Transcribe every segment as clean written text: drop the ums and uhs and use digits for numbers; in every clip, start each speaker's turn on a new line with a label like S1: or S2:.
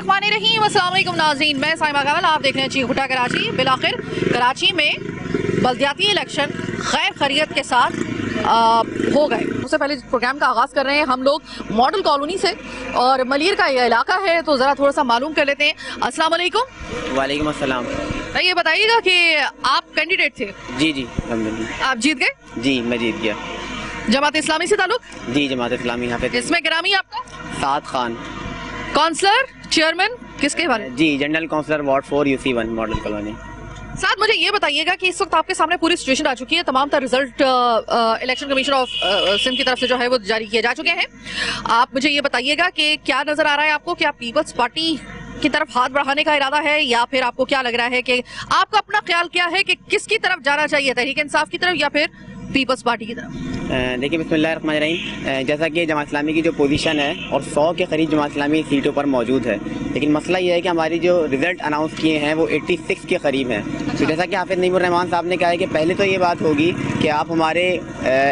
S1: बिस्मिल्लाहिर्रहमानिर्रहीम। अस्सलाम वालेकुम नाज़रीन, मैं साइमा कावल, आप देख रहे हैं चीख उठा कराची। बिलाखिर कराची में बल्दियाती इलेक्शन खैर खैरियत के साथ हो गए। उससे पहले प्रोग्राम का आगाज़ कर रहे हैं हम लोग मॉडल कॉलोनी से, और मलिर का ये इलाका है तो ज़रा थोड़ा सा मालूम कर लेते हैं। अस्सलाम वालेकुम।
S2: वालेकुम अस्सलाम।
S1: ये बताइएगा कि आप कैंडिडेट थे?
S2: जी जी अल्हम्दुलिल्लाह।
S1: आप जीत गए?
S2: जी मैं जीत गया।
S1: जमात इस्लामी से ताल्लुक?
S2: जी जमात इस्लामी। यहाँ पे
S1: इसमें गिरामी आपका?
S2: साद खान।
S1: काउंसलर, चेयरमैन किसके बारे में?
S2: जी general councillor ward 4 UC1 model colony.
S1: साथ मुझे ये बताइएगा कि इस वक्त आपके सामने पूरी सिचुएशन आ चुकी है, तमाम तर result election commission of Sindh की तरफ से जो है वो जारी किए जा चुके हैं। आप मुझे ये बताइएगा कि क्या नजर आ रहा है आपको, कि आप पीपल्स पार्टी की तरफ हाथ बढ़ाने का इरादा है, या फिर आपको क्या लग रहा है कि आपका अपना ख्याल क्या है कि किसकी तरफ जाना चाहिए, तहरीक इंसाफ की तरफ या फिर पीपल्स पार्टी की तरफ?
S2: देखिए बिस्मिल्लाहिर्रहमानिर्रहीम, जैसा कि जमात इस्लामी की जो पोजीशन है और 100 के करीब जमात इस्लामी सीटों पर मौजूद है, लेकिन मसला ये है कि हमारी जो रिजल्ट अनाउंस किए हैं वो 86 के करीब हैं। तो जैसा कि हाफिज नईमुर रहमान साहब ने कहा है कि पहले तो ये बात होगी कि आप हमारे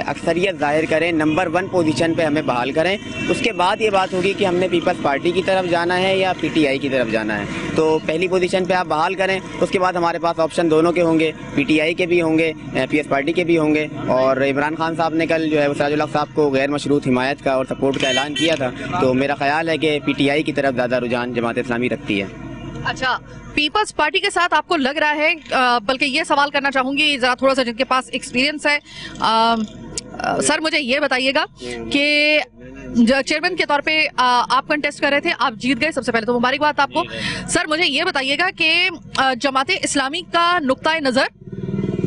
S2: अक्सरियत जाहिर करें, नंबर 1 पोजीशन पे हमें बहाल करें। उसके बाद ये बात होगी कि हमने पीपल्स पार्टी की तरफ जाना है या PTI की तरफ जाना है। तो पहली पोजीशन पे आप बहाल करें, उसके बाद हमारे पास ऑप्शन दोनों के होंगे, PTI के भी होंगे, PS पार्टी के भी होंगे। और इमरान खान साहब ने कल जो है सिराजुल हक साहब को गैर मशरूत हिमायत का और सपोर्ट का ऐलान किया था, तो मेरा ख्याल है कि PTI की तरफ ज़्यादा रुझान जमात इस्लामी रखती है।
S1: अच्छा, पीपल्स पार्टी के साथ आपको लग रहा है, बल्कि ये सवाल करना चाहूंगी जरा थोड़ा सा जिनके पास एक्सपीरियंस है, सर मुझे ये बताइएगा कि चेयरमैन के तौर पे आप कंटेस्ट कर रहे थे, आप जीत गए, सबसे पहले तो मुबारकबाद आपको। सर मुझे ये बताइएगा कि जमात इस्लामी का नुक्ता नज़र,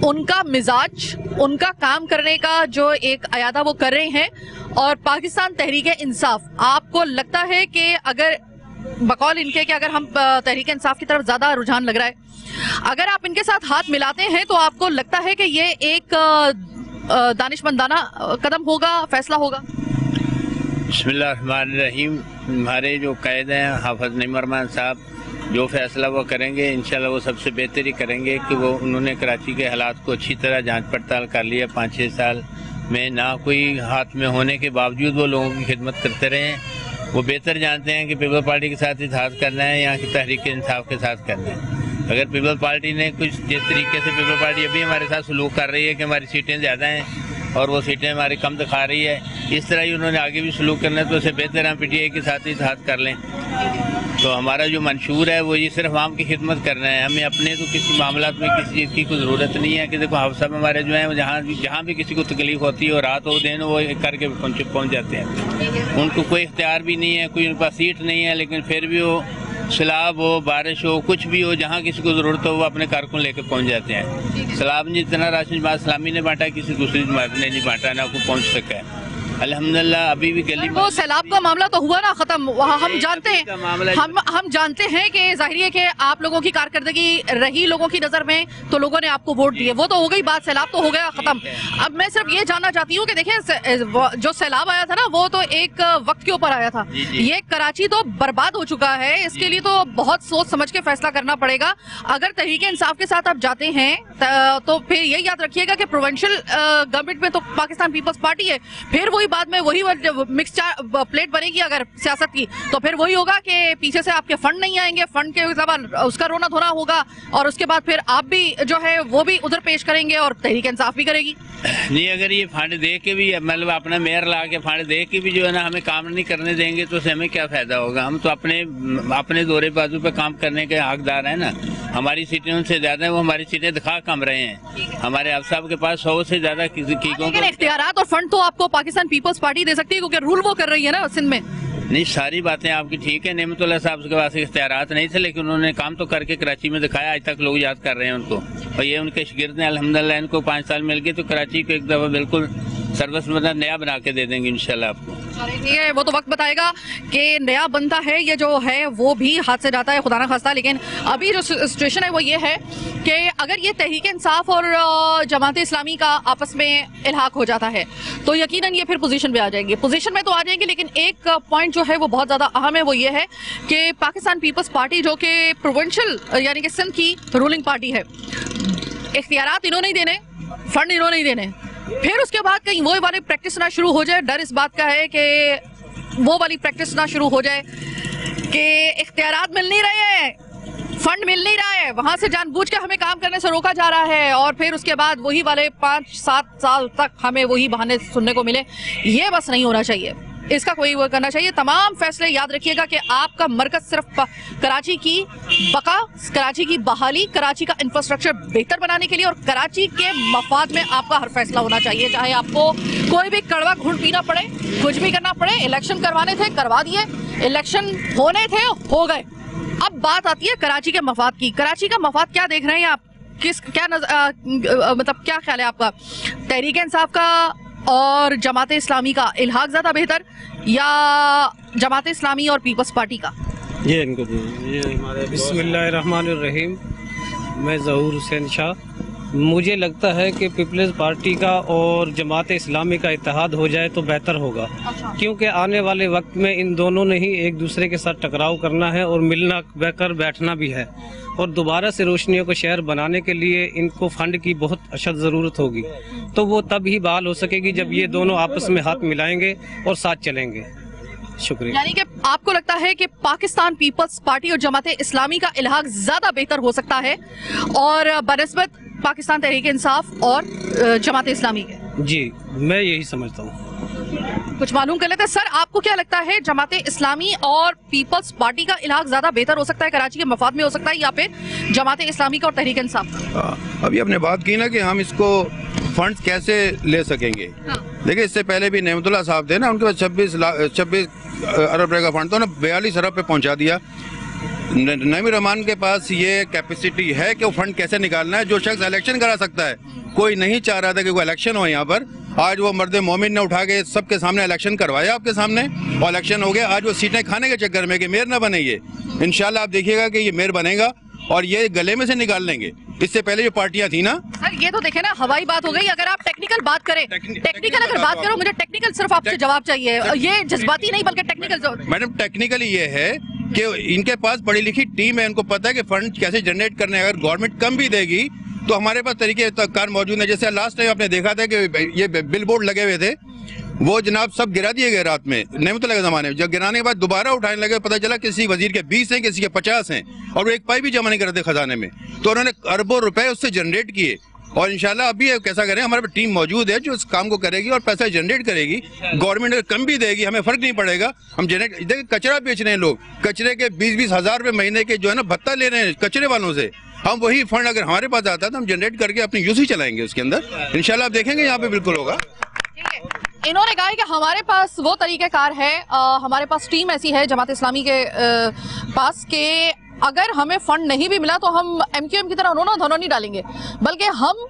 S1: उनका मिजाज, उनका काम करने का जो एक अयादा वो कर रहे हैं, और पाकिस्तान तहरीक इंसाफ, आपको लगता है कि अगर बकौल इनके कि अगर हम तहरीक इंसाफ की तरफ ज्यादा रुझान लग रहा है, अगर आप इनके साथ हाथ मिलाते हैं तो आपको लगता है कि ये एक दानिशमंदाना कदम होगा, फैसला होगा?
S3: बिस्मिल्लाहिर्रहमानिर्रहीम। हमारे जो कायद हैं हाफिज नईमुर रहमान साहब, जो फैसला वो करेंगे इंशाल्लाह वो सबसे बेहतर ही करेंगे, कि वो उन्होंने कराची के हालात को अच्छी तरह जांच पड़ताल कर लिया। 5-6 साल में ना कोई हाथ में होने के बावजूद वो लोगों की खिदमत करते रहे हैं। वो बेहतर जानते हैं कि पीपल्स पार्टी के साथ इत्तेहाद करना है या कि तहरीक इंसाफ के साथ करना है। अगर पीपल्स पार्टी ने कुछ जिस तरीके से पीपल्स पार्टी अभी हमारे साथ सलूक कर रही है कि हमारी सीटें ज़्यादा हैं और वो सीटें हमारी कम दिखा रही है, इस तरह ही उन्होंने आगे भी सलूक करना है, तो उससे बेहतर हम PTI के साथ ही इत्तेहाद कर लें। तो हमारा जो मंशूर है वो ये सिर्फ आम की खिदमत करना है। हमें अपने तो किसी मामलात में किसी चीज़ की कोई ज़रूरत नहीं है कि देखो हम सब हमारे जो हैं जहाँ भी किसी को तकलीफ होती है और रात हो दिन वो करके पहुँच जाते हैं। उनको कोई इख्तियार भी नहीं है, कोई उनके पास सीट नहीं है, लेकिन फिर भी वो सैलाब हो, बारिश हो, कुछ भी हो, जहाँ किसी को ज़रूरत हो वो अपने कारकुन लेकर पहुँच जाते हैं। सैलाब में जितना राशन जमात इस्लामी ने बांटा, किसी दूसरी जमात ने नहीं बांटा, ना को पहुँच सका है। अल्हम्दुलिल्लाह अभी भी गली
S1: वो सैलाब का मामला तो हुआ ना खत्म, वहाँ हम जानते हैं, हम जानते हैं कि जाहिर है कि आप लोगों की कारकर्दगी रही लोगों की नजर में, तो लोगों ने आपको वोट दिए, वो तो हो गई बात, सैलाब तो हो गया खत्म। अब मैं सिर्फ ये जानना चाहती हूँ कि देखिए जो सैलाब आया था ना वो तो एक वक्त के ऊपर आया था, ये कराची तो बर्बाद हो चुका है, इसके लिए तो बहुत सोच समझ के फैसला करना पड़ेगा। अगर तहरीक इंसाफ के साथ आप जाते हैं तो फिर ये याद रखिएगा कि प्रोविंशियल गवर्नमेंट में तो पाकिस्तान पीपल्स पार्टी है, फिर वही बाद में वही मिक्स प्लेट बनेगी अगर सियासत की, तो फिर वही होगा कि पीछे से आपके फंड नहीं आएंगे, फंड के जबान उसका रोना धोना होगा, और उसके बाद फिर आप भी जो है वो भी उधर पेश करेंगे और तहरीक इंसाफ भी करेगी।
S3: नहीं, अगर ये फंड दे के भी, मतलब अपना मेयर ला के फंड दे के भी जो है ना हमें काम नहीं करने देंगे, तो उससे हमें क्या फायदा होगा? हम तो अपने दौरे बाजू पे काम करने के हकदार है ना। हमारी सीटें उनसे ज्यादा है, वो हमारी सीटें दिखा कम रहे हैं। हमारे आप साहब के पास 100 से ज्यादा
S1: इख्तियारात और फंड तो आपको पाकिस्तान पीपल्स पार्टी दे सकती है, क्योंकि रूल वो कर रही है ना सिंध में।
S3: नहीं, सारी बातें आपकी ठीक है। नेमतुल्लाह साहब के पास इख्तियारात नहीं थे, लेकिन उन्होंने काम तो करके कराची में दिखाया, आज तक लोग याद कर रहे हैं उनको, और ये उनके शागिर्द हैं। अल्हम्दुलिल्लाह इनको 5 साल मिल गए तो कराची को एक दफा बिल्कुल सर्विस मतलब नया बना के दे देंगे इंशाल्लाह आपको।
S1: ठीक है, वो तो वक्त बताएगा कि नया बनता है, ये जो है वो भी हाथ से जाता है, खुदा ना खास्ता। लेकिन अभी जो सिचुएशन है वो ये है कि अगर ये तहरीक इंसाफ और जमात इस्लामी का आपस में इल्हाक हो जाता है तो यकीनन ये फिर पोजीशन पे आ जाएंगे, पोजीशन में तो आ जाएंगे। लेकिन एक पॉइंट जो है वो बहुत ज्यादा अहम है, वो ये है कि पाकिस्तान पीपल्स पार्टी जो कि प्रोविंशियल यानी कि सिंध की रूलिंग पार्टी है, इख्तियारात इन्होंने ही देने, फंड इन्होंने ही देने, फिर उसके बाद कहीं वो वाली प्रैक्टिस ना शुरू हो जाए। डर इस बात का है कि वो वाली प्रैक्टिस ना शुरू हो जाए कि इख्तियारात मिल नहीं रहे हैं, फंड मिल नहीं रहा है, वहां से जानबूझ के हमें काम करने से रोका जा रहा है और फिर उसके बाद वही वाले 5-7 साल तक हमें वही बहाने सुनने को मिले। ये बस नहीं होना चाहिए, इसका कोई वो करना चाहिए। तमाम फैसले याद रखिएगा कि आपका मरकज सिर्फ कराची की बका, कराची की बहाली, कराची का इंफ्रास्ट्रक्चर बेहतर बनाने के लिए और कराची के मफाद में आपका हर फैसला होना चाहिए। चाहे आपको कोई भी कड़वा घूंट पीना पड़े, कुछ भी करना पड़े। इलेक्शन करवाने थे, करवा दिए, इलेक्शन होने थे, हो गए। अब बात आती है कराची के मफाद की। कराची का मफाद क्या देख रहे हैं आप? मतलब क्या ख्याल है आपका? तहरीक इंसाफ का और जमात इस्लामी का इल्हाक ज्यादा बेहतर या जमात इस्लामी और पीपल्स पार्टी का?
S4: ये इनको बिस्मिल्लाहिर्रहमानिर्रहीम। मैं ज़हूर हुसैन शाह। मुझे लगता है कि पीपल्स पार्टी का और जमात इस्लामी का इत्तेहाद हो जाए तो बेहतर होगा, क्योंकि आने वाले वक्त में इन दोनों ने ही एक दूसरे के साथ टकराव करना है और मिलना बहकर बैठना भी है और दोबारा से रोशनियों को शहर बनाने के लिए इनको फंड की बहुत अशद ज़रूरत होगी। तो वो तब ही बहाल हो सकेगी जब ये दोनों आपस में हाथ मिलाएंगे और साथ चलेंगे। शुक्रिया।
S1: यानी कि आपको लगता है कि पाकिस्तान पीपल्स पार्टी और जमात इस्लामी का इल्हाक ज्यादा बेहतर हो सकता है और बनिस्बत पाकिस्तान तहरीक इंसाफ और जमात इस्लामी के? जी,
S4: मैं यही समझता हूँ।
S1: कुछ मालूम कर लेते हैं। सर, आपको क्या लगता है, जमात इस्लामी और पीपल्स पार्टी का इल्हाक ज्यादा बेहतर हो सकता है, कराची के मफाद में हो सकता है, या फिर जमात इस्लामी का और तहरीक इंसाफ का?
S5: अभी आपने बात की ना कि हम इसको फंड्स कैसे ले सकेंगे। देखिए, इससे पहले भी नेमतुल्लाह साहब थे ना, उनके पास 26 अरब रुपए का फंड था ना, 42 अरब पे पहुंचा दिया। नईम रहमान के पास ये कैपेसिटी है कि वो फंड कैसे निकालना है। जो शख्स इलेक्शन करा सकता है, कोई नहीं चाह रहा था कि कोई इलेक्शन हो यहाँ पर। आज वो मर्द मोमिन ने उठा के सबके सामने इलेक्शन करवाया, आपके सामने, और इलेक्शन हो गया। आज वो सीटें खाने के चक्कर में कि मेयर ना बने, ये इंशाल्लाह आप देखिएगा कि ये मेयर बनेगा और ये गले में से निकाल लेंगे। इससे पहले जो पार्टियां थी ना
S1: सर, ये तो देखे ना, हवाई बात हो गई। अगर आप टेक्निकल बात करें, टेक्निकल अगर बात करो, मुझे टेक्निकल सिर्फ आपसे जवाब चाहिए, ये जज्बाती नहीं बल्कि टेक्निकल।
S5: मैडम, टेक्निकली ये है कि इनके पास पढ़ी लिखी टीम है, इनको पता है कि फंड कैसे जनरेट करने हैं। अगर गवर्नमेंट कम भी देगी तो हमारे पास तरीके कार मौजूद है। जैसे लास्ट टाइम आपने देखा था कि ये बिल बोर्ड लगे हुए थे, वो जनाब सब गिरा दिए गए रात में, नेमतुल्लाह के जमाने में। जब गिराने के बाद दोबारा उठाने लगे, पता चला किसी वजीर के 20 हैं, किसी के 50 हैं, और वो एक पाई भी जमा नहीं करते खजाने में। तो उन्होंने अरबों रुपए उससे जनरेट किए और इंशाल्लाह अभी कैसा करें, हमारे पास टीम मौजूद है जो इस काम को करेगी और पैसा जनरेट करेगी। गवर्नमेंट अगर कम भी देगी, हमें फर्क नहीं पड़ेगा। हम जनरेट, देखिए कचरा बेच रहे हैं लोग, कचरे के 20-20 हजार रुपए महीने के जो है ना भत्ता ले रहे हैं कचरे वालों से। हम वही फंड अगर हमारे पास आता है तो हम जनरेट करके अपनी यूज चलाएंगे उसके अंदर। इंशाल्लाह आप देखेंगे यहाँ पे बिल्कुल होगा।
S1: इन्होंने कहा कि हमारे पास वो तरीक़ेकार है, हमारे पास टीम ऐसी है जमात इस्लामी के पास कि अगर हमें फंड नहीं भी मिला तो हम MQM की तरह रोना धोना नहीं डालेंगे, बल्कि हम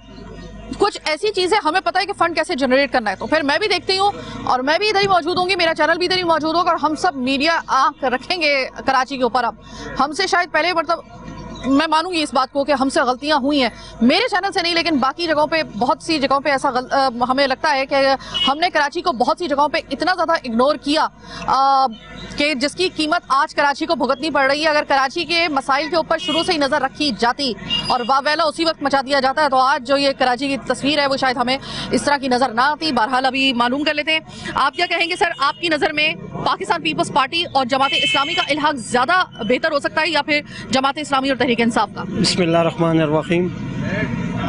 S1: कुछ ऐसी चीजें, हमें पता है कि फंड कैसे जनरेट करना है। तो फिर मैं भी देखती हूँ और मैं भी इधर ही मौजूद होंगी, मेरा चैनल भी इधर ही मौजूद होगा और हम सब मीडिया आंख रखेंगे कराची के ऊपर। अब हमसे शायद पहले मतलब मैं मानूंगी इस बात को कि हमसे गलतियां हुई हैं, मेरे चैनल से नहीं लेकिन बाकी जगहों पे, बहुत सी जगहों पे ऐसा हमें लगता है कि हमने कराची को बहुत सी जगहों पे इतना ज़्यादा इग्नोर किया कि जिसकी कीमत आज कराची को भुगतनी पड़ रही है। अगर कराची के मसाइल के ऊपर शुरू से ही नज़र रखी जाती और वावेला उसी वक्त मचा दिया जाता है तो आज जो ये कराची की तस्वीर है वो शायद हमें इस तरह की नज़र ना आती। बहरहाल अभी मालूम कर लेते हैं, आप क्या कहेंगे सर, आपकी नज़र में पाकिस्तान पीपल्स पार्टी और जमात इस्लामी का इल्हाक ज़्यादा बेहतर हो सकता है या फिर जमात इस्लामी और तहरीक इंसाफ का?
S4: बिस्मिल्लाहिर्रहमानिर्रहीम।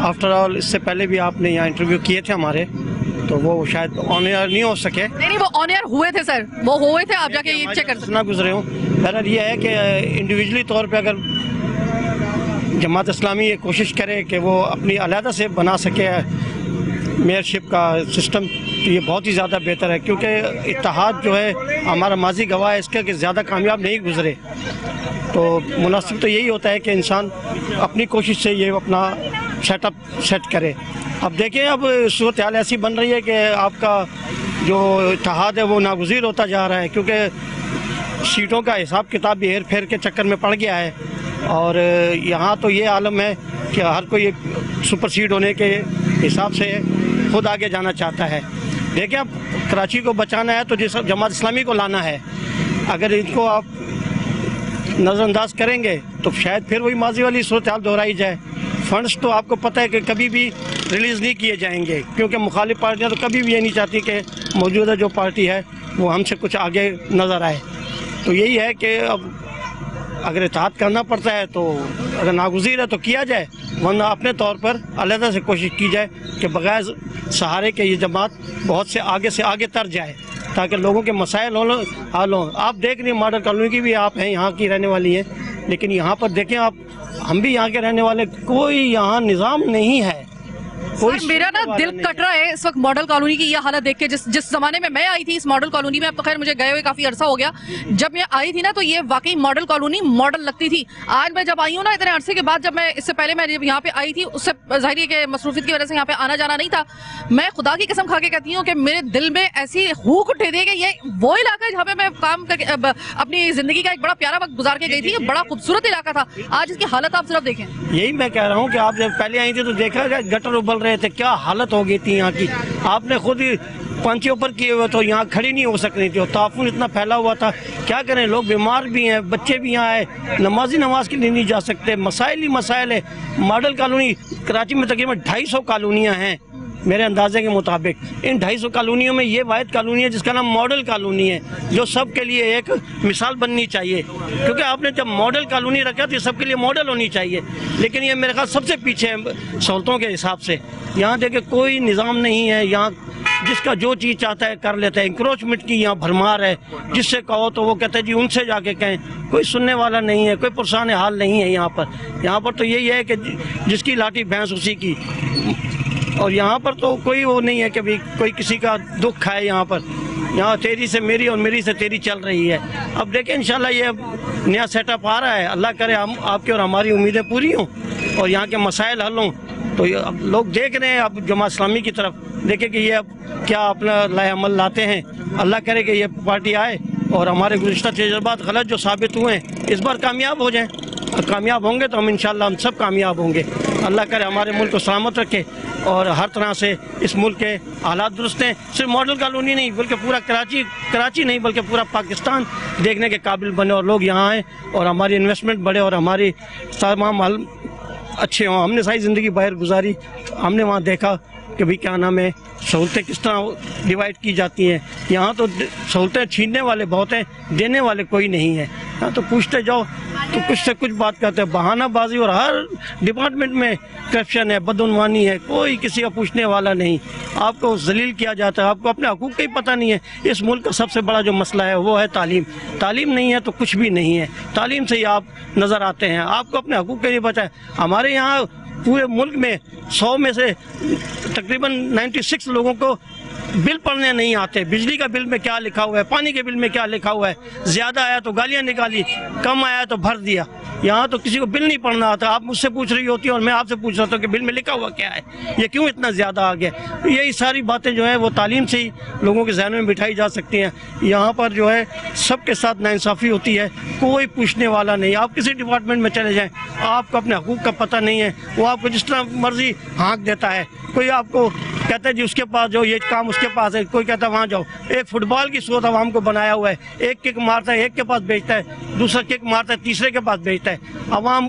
S4: आफ्टर ऑल, इससे पहले भी आपने यहाँ इंटरव्यू किए थे हमारे, तो वो शायद ऑन एयर नहीं हो सके।
S1: नहीं, वो ऑन एयर हुए थे सर, वो हुए थे, आप जाके ये चेक कर सकते हैं।
S4: ना गुजरे हूँ। बहरहाल ये है कि इंडिविजुअली तौर पे अगर जमात इस्लामी ये कोशिश करे कि वो अपनी अलहदा से बना सके मेयरशिप का सिस्टम, तो ये बहुत ही ज़्यादा बेहतर है, क्योंकि इत्तेहाद जो है हमारा माजी गवाह है इसका कि ज़्यादा कामयाब नहीं गुजरे। तो मुनासिब तो यही होता है कि इंसान अपनी कोशिश से ये अपना सेटअप सेट करे। अब देखिए, अब सूरत हाल ऐसी बन रही है कि आपका जो इत्तेहाद है वो नागुज़ीर होता जा रहा है, क्योंकि सीटों का हिसाब किताब भी हेर फेर के चक्कर में पड़ गया है और यहाँ तो ये आलम है कि हर कोई सुपरसीड होने के हिसाब से खुद आगे जाना चाहता है। देखिए, अब कराची को बचाना है तो जिस जमात इस्लामी को लाना है, अगर इनको आप नज़रअंदाज करेंगे तो शायद फिर वही माजी वाली सूरत हाल दोहराई जाए। फंड्स तो आपको पता है कि कभी भी रिलीज़ नहीं किए जाएंगे, क्योंकि मुखालिफ पार्टियाँ तो कभी भी ये नहीं चाहती कि मौजूदा जो पार्टी है वो हमसे कुछ आगे नज़र आए। तो यही है कि अब अगर इत्तेहाद करना पड़ता है तो अगर नागुज़ीर है तो किया जाए, वरना अपने तौर पर अलहदा से कोशिश की जाए कि बगैर सहारे के ये जमात बहुत से आगे तर जाए, ताकि लोगों के मसाइल हल हों। आप देख रही हैं मॉडल कॉलोनी की भी आप हैं, यहाँ की रहने वाली हैं, लेकिन यहाँ पर देखें आप, हम भी यहाँ के रहने वाले, कोई यहाँ निज़ाम नहीं है।
S1: सर, मेरा ना दिल कट रहा है इस वक्त मॉडल कॉलोनी की ये हालत देख के। जिस जमाने में मैं आई थी इस मॉडल कॉलोनी में, अब तो खैर मुझे गए हुए काफी अरसा हो गया, जब मैं आई थी ना तो ये वाकई मॉडल कॉलोनी मॉडल लगती थी। आज मैं जब आई हूँ ना इतने अरसे के बाद, जब मैं इससे पहले मैं जब यहाँ पे आई थी उससे जाहिर है कि मसरूफियत की वजह से यहाँ पे आना जाना नहीं था, मैं खुदा की कसम खा के कहती हूँ कि मेरे दिल में ऐसी हूक उठे थी कि ये वो इलाका है जहाँ पे मैं काम करके अपनी जिंदगी का एक बड़ा प्यारा वक्त गुजार के गई थी। बड़ा खूबसूरत इलाका था, आज इसकी हालत आप सिर्फ देखें।
S4: यही मैं कह रहा हूँ कि आप जब पहले आई थी तो देखा गया गटर उबल रहे थे, क्या हालत हो गई थी यहाँ की। आपने खुद ही पंचे ऊपर किए हुए तो यहाँ खड़ी नहीं हो सक रही थी, और ताफून इतना फैला हुआ था, क्या करें, लोग बीमार भी हैं, बच्चे भी यहाँ आए, नमाज के लिए नहीं जा सकते, मसाइल ही मसाइल है। मॉडल कॉलोनी कराची में तकरीबन 250 कॉलोनियाँ हैं मेरे अंदाजे के मुताबिक। इन 250 कॉलोनियों में ये वाहिद कॉलोनी है जिसका नाम मॉडल कॉलोनी है, जो सब के लिए एक मिसाल बननी चाहिए, क्योंकि आपने जब मॉडल कॉलोनी रखा तो ये सब के लिए मॉडल होनी चाहिए। लेकिन ये मेरे ख्याल सबसे पीछे है सहूलतों के हिसाब से। यहाँ देखे कोई निज़ाम नहीं है, यहाँ जिसका जो चीज़ चाहता है कर लेता है। इंक्रोचमेंट की यहाँ भरमार है, जिससे कहो तो वो कहते हैं जी उनसे जाके कहें, कोई सुनने वाला नहीं है, कोई पुरसान हाल नहीं है यहाँ पर। यहाँ पर तो यही है कि जिसकी लाठी भैंस उसी की, और यहाँ पर तो कोई वो नहीं है कि भाई कोई किसी का दुख है। यहाँ पर यहाँ तेरी से मेरी और मेरी से तेरी चल रही है। अब देखें इंशाल्लाह ये नया सेटअप आ रहा है, अल्लाह करे हम आपकी और हमारी उम्मीदें पूरी हों और यहाँ के मसाइल हल हों। तो अब लोग देख रहे हैं, अब जमात इस्लामी की तरफ देखें कि ये अब क्या अपना लाए अमल लाते हैं। अल्लाह करे कि ये पार्टी आए और हमारे गुज़िश्ता तजुर्बात गलत जो साबित हुए हैं इस बार कामयाब हो जाएं। कामयाब होंगे तो हम इंशाल्लाह हम सब कामयाब होंगे। अल्लाह करे हमारे मुल्क को सलामत रखे और हर तरह से इस मुल्क के हालात दुरुस्त हैं। सिर्फ मॉडल कॉलोनी नहीं बल्कि पूरा कराची नहीं बल्कि पूरा पाकिस्तान देखने के काबिल बने और लोग यहाँ आएँ और हमारी इन्वेस्टमेंट बढ़े और हमारी तमाम हाल अच्छे हों। हमने सारी ज़िंदगी बाहर गुजारी, हमने वहाँ देखा कि भाई क्या नाम है सहूलतें किस तरह डिवाइड की जाती हैं। यहाँ तो सहूलतें छीनने वाले बहुत हैं, देने वाले कोई नहीं है। यहाँ तो पूछते जाओ तो कुछ से कुछ बात करते हैं, बहानाबाजी, और हर डिपार्टमेंट में करप्शन है, बदउनवानी है, कोई किसी का पूछने वाला नहीं। आपको जलील किया जाता है, आपको अपने हकूक़ का ही पता नहीं है। इस मुल्क का सबसे बड़ा जो मसला है वो है तालीम। तालीम नहीं है तो कुछ भी नहीं है, तालीम से ही आप नज़र आते हैं। आपको अपने हकूक़ का नहीं पता है। हमारे यहाँ पूरे मुल्क में 100 में से तकरीबन 96 लोगों को बिल पढ़ने नहीं आते। बिजली का बिल में क्या लिखा हुआ है, पानी के बिल में क्या लिखा हुआ है, ज़्यादा आया तो गालियाँ निकाली, कम आया तो भर दिया। यहाँ तो किसी को बिल नहीं पढ़ना आता। आप मुझसे पूछ रही होती है और मैं आपसे पूछ रहा था कि बिल में लिखा हुआ क्या है, ये क्यों इतना ज़्यादा आ गया। यही सारी बातें जो है वो तालीम से ही लोगों के जहन में बिठाई जा सकती हैं। यहाँ पर जो है सबके साथ नाइंसाफ़ी होती है, कोई पूछने वाला नहीं। आप किसी डिपार्टमेंट में चले जाएँ, आपको अपने हकूक़ का पता नहीं है, वो आपको जिस तरह मर्जी हाँक देता है। कोई आपको कहता है जी उसके पास जाओ, ये काम उसके पास है, कोई कहता है वहाँ जाओ। एक फुटबॉल की सोच आवाम को बनाया हुआ है, एक किक मारता है एक के पास भेजता है, दूसरा किक मारता है तीसरे के पास भेजता है। अवाम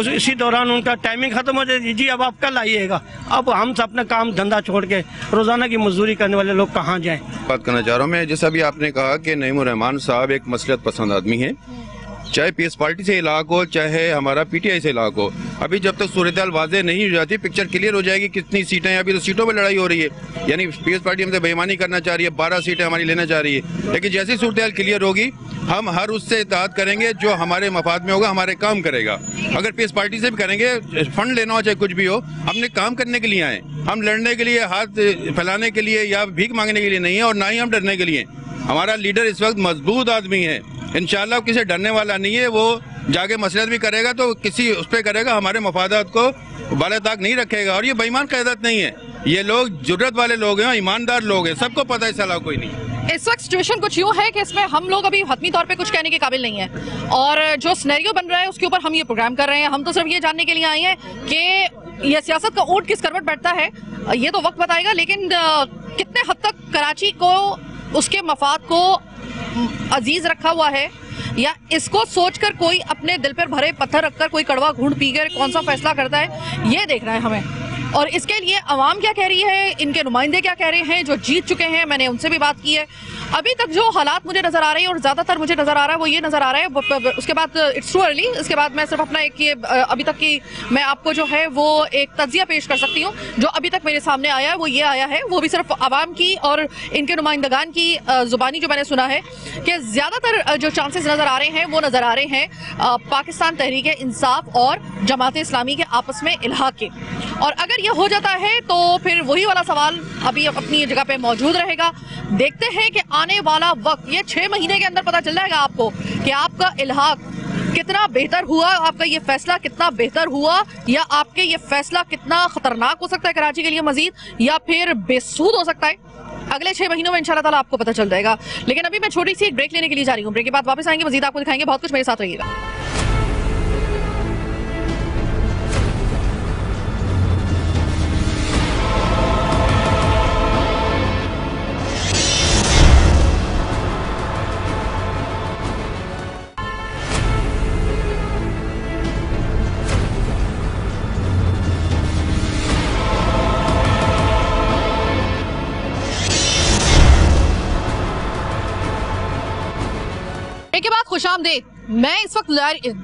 S4: इसी दौरान उनका टाइमिंग ख़त्म हो जाती है, जी अब आप कल आइएगा। अब हम सब अपना काम धंधा छोड़ के रोज़ाना की मजदूरी करने वाले लोग कहाँ जाएँ।
S5: बात करना चाह रहा हूँ मैं, जैसा भी आपने कहा कि नईमुर रहमान साहब एक मसलियत पसंद आदमी है, चाहे पीएस पार्टी से इलाक़ हो चाहे हमारा पीटीआई से इलाक़ हो। अभी जब तक सूरत-ए-हाल वाज़ेह नहीं हो जाती, पिक्चर क्लियर हो जाएगी कितनी सीटें हैं। अभी तो सीटों पर लड़ाई हो रही है, यानी पीएस पार्टी हमसे बेईमानी करना चाह रही है, 12 सीटें हमारी लेना चाह रही है। लेकिन जैसी सूरत-ए-हाल क्लियर होगी हम हर उससे इत्तेहाद करेंगे जो हमारे मफाद में होगा, हमारे काम करेगा। अगर पीएस पार्टी से भी करेंगे, फंड लेना हो चाहे कुछ भी हो, हमने काम करने के लिए आए, हम लड़ने के लिए, हाथ फैलाने के लिए या भीख मांगने के लिए नहीं है, और ना ही हम डरने के लिए। हमारा लीडर इस वक्त मजबूत आदमी है, इंशाल्लाह किसी डरने वाला नहीं है। वो जाके मसलहत भी करेगा तो किसी उस पर करेगा, हमारे मफादात को बालाताक नहीं रखेगा। और ये बेईमान क़यादत नहीं है, ये लोग जुर्रत वाले लोग हैं, ईमानदार लोग हैं, सबको पता है, सलाह कोई नहीं।
S1: इस वक्त सिचुएशन कुछ यूँ है कि इसमें हम लोग अभी हतमी तौर पे कुछ कहने के काबिल नहीं है, और जो सिनेरियो बन रहा है उसके ऊपर हम ये प्रोग्राम कर रहे हैं। हम तो सिर्फ ये जानने के लिए आए हैं कि ये सियासत का ऊँट किस करवट बैठता है, ये तो वक्त बताएगा। लेकिन कितने हद तक कराची को उसके मफाद को अजीज रखा हुआ है, या इसको सोचकर कोई अपने दिल पर भरे पत्थर रखकर कोई कड़वा घूंट पीकर कौन सा फैसला करता है, ये देखना है हमें। और इसके लिए अवाम क्या कह रही है, इनके नुमाइंदे क्या कह रहे हैं जो जीत चुके हैं, मैंने उनसे भी बात की है। अभी तक जो हालात मुझे नजर आ रहे हैं और ज्यादातर मुझे नजर आ रहा है वो ये नजर आ रहा है, उसके बाद इट्स टू अर्ली, इसके बाद मैं सिर्फ अपना एक ये अभी तक की मैं आपको जो है वो एक तज्जिया पेश कर सकती हूँ। जो अभी तक मेरे सामने आया है वो ये आया है, वो भी सिर्फ आवाम की और इनके नुमाइंदगान की जुबानी जो मैंने सुना है कि ज्यादातर जो चांसेस नजर आ रहे हैं वो नजर आ रहे हैं पाकिस्तान तहरीक इंसाफ और जमात इस्लामी के आपस में इल्हाक के। और अगर ये हो जाता है तो फिर वही वाला सवाल अभी अपनी जगह पे मौजूद रहेगा। देखते हैं कि आने वाला वक्त, ये 6 महीने के अंदर पता चल जाएगा आपको कि आपका इल्हाक कितना बेहतर हुआ, आपका ये फैसला कितना बेहतर हुआ, या आपके ये फैसला कितना खतरनाक हो सकता है कराची के लिए मजीद, या फिर बेसूद हो सकता है। अगले 6 महीनों में इंशाल्लाह ताला आपको पता चल जाएगा। लेकिन अभी मैं छोटी सी एक ब्रेक लेने के लिए जा रही हूँ। ब्रेक के बाद वापस आएंगे, मजीद आपको दिखाएंगे बहुत कुछ, मेरे साथ रहिएगा। के बाद खुशामदीद। मैं इस वक्त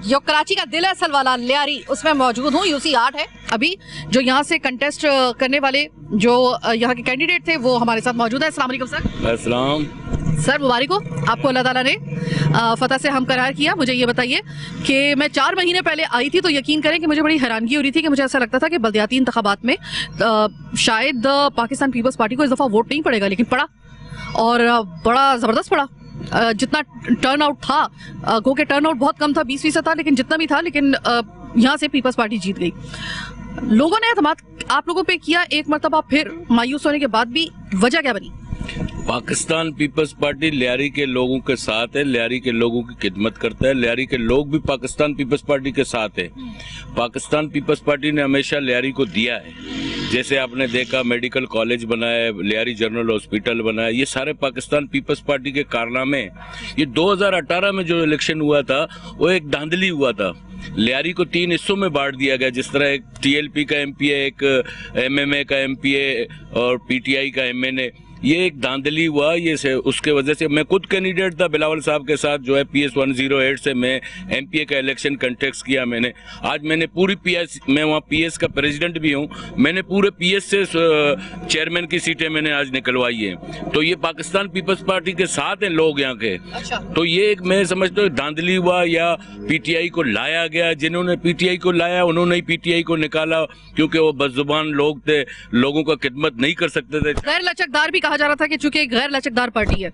S1: जो कराची का दिल है असल वाला लियारी, उसमें मौजूद हूँ। यूसी 8 है अभी जो यहाँ से कंटेस्ट करने वाले जो यहाँ के कैंडिडेट थे वो हमारे साथ मौजूद है। अस्सलाम वालेकुम सर।
S3: अस्सलाम
S1: सर, मुबारक हो आपको, अल्लाह ताला ने फतह से हमकरार किया। मुझे ये बताइए कि मैं 4 महीने पहले आई थी तो यकीन करें कि मुझे बड़ी हैरानगी हो रही थी कि मुझे ऐसा लगता था कि बल्दियाती इंतखाबात में शायद पाकिस्तान पीपल्स पार्टी को इस दफ़ा वोट नहीं पड़ेगा, लेकिन पड़ा और बड़ा ज़बरदस्त पड़ा। जितना टर्न आउट था, गो के टर्न आउट बहुत कम था, 20% था, लेकिन जितना भी था, लेकिन यहाँ से पीपल्स पार्टी जीत गई। लोगों ने एतमाद आप लोगों पे किया एक मरतबा, फिर मायूस होने के बाद भी वजह क्या बनी?
S6: पाकिस्तान पीपल्स पार्टी लियारी के लोगों के साथ है, लियारी के लोगों की खिदमत करता है, लियारी के लोग भी पाकिस्तान पीपल्स पार्टी के साथ है। पाकिस्तान पीपल्स पार्टी ने हमेशा लियारी को दिया है, जैसे आपने देखा मेडिकल कॉलेज बनाया, लियारी जनरल हॉस्पिटल बनाया, ये सारे पाकिस्तान पीपल्स पार्टी के कारनामे। ये 2018 में जो इलेक्शन हुआ था वो एक धांधली हुआ था। लियारी को 3 हिस्सों में बांट दिया गया, जिस तरह एक टीएलपी का एमपीए, एक एमएमए का एमपीए और पीटीआई का एमएनए, ये एक धांधली हुआ। ये से उसके वजह से मैं खुद कैंडिडेट था बिलावल साहब के साथ, जो है PS 108 से मैं एमपीए का इलेक्शन कंटेस्ट किया। मैंने आज मैंने पूरी PS, मैं वहाँ PS का प्रेसिडेंट भी हूँ, मैंने पूरे PS से चेयरमैन की सीटें मैंने आज निकलवाई हैं। तो ये पाकिस्तान पीपल्स पार्टी के साथ हैं लोग यहाँ के।
S1: अच्छा।
S6: तो ये एक मैं समझता हूँ धांधली हुआ या पीटीआई को लाया गया। जिन्होंने पीटीआई को लाया उन्होंने ही पीटीआई को निकाला, क्योंकि वो बदजुबान लोग थे, लोगों का खिदमत नहीं कर सकते थे।
S1: गैर लचकदार भी कहा जा रहा था कि चूंकि एक गैर लचकदार पार्टी है।